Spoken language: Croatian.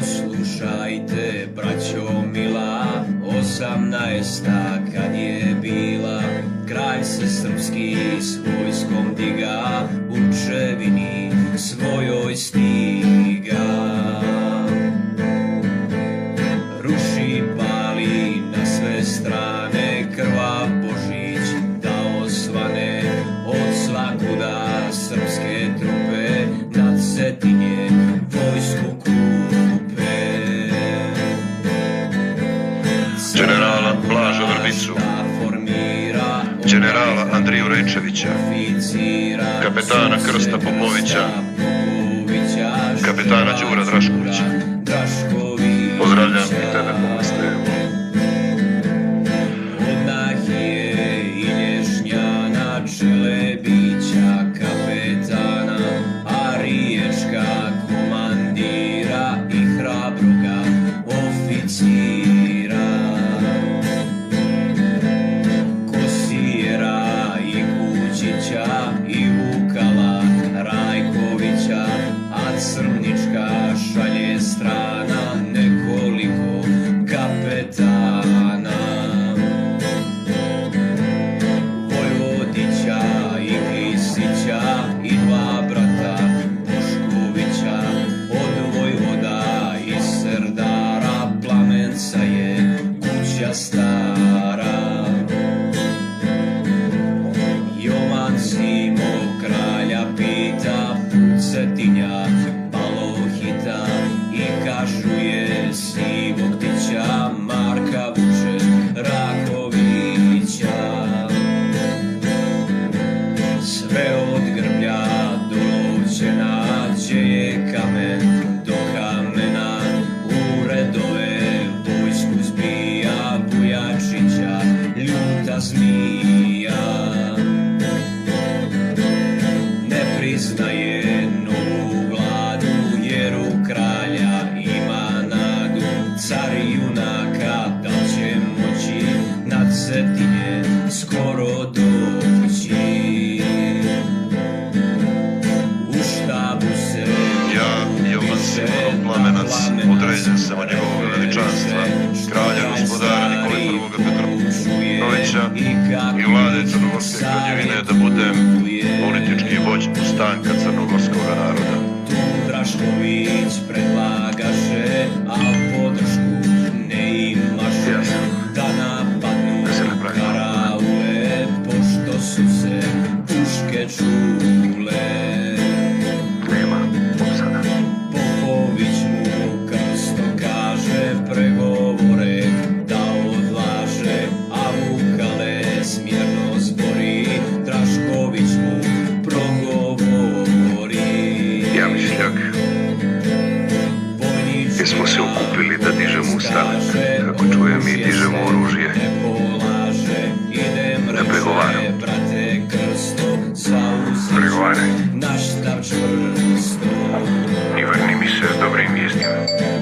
Poslušajte, braćo mila, 18. kad je bila, kralj se srpski s vojskom diga, u Čevini svojoj stiga. Ruši, pali na sve strane, krvav Božić da osvane, od svakuda srpske trupe nad Cetinje vojsku kupe. Generala Blaža Vrbicu, generala Andriju Rejčevića, kapetana Krsta Popovića, kapetana Đura Draškovića. Pozdravljam i tebe, Pomostevo. Od Nahije i Lješnjana, Čelebića, kapetana, a Riječka komandira i hrabroga oficira. Kosijera i Kućića i Vukala Rajkovića, a Crnička šalje strana nekoliko kapetana. Vojvodića i Klisića i dva brata Boškovića, od vojvoda i serdara Plamenca je kuća stara. Jovan Simo kralja pita, put Cetinja Palohita, i kažuje sivog tića Marka Vuče Rakovića. Sve od Grblja do Lovćena, gdje je kamen do kamena, u redove vojsku zbija Vujačića ljuta zmija. Ne priznaje novu vladu, jer u kralja ima nadu. Car junaka da će moći nad Cetinje skoro doći. U štabu se Ja, Jovan Simonov Plamenac, određen sam od njegovog veličanstva, kralja gospodara Nikole I. Petrovića i vlade Crnogorske kraljevine, da budem politički vođ ustanka crnogorskog naroda. Tu Drašković predlagaše, a podršku ne imaše, da napadnu karaule, pošto su se puške čule. Popović mu Krsto kaže pregovore da odlaže, a Vukale smjerno zbori, Drašković mu progovori. Ja, Mišljak, jesmo se okupili da dižemo ustanak, kako čujem i dižemo oružje, da pregovaramo. Pregovaraj i vrni mi se s dobrim vijestima.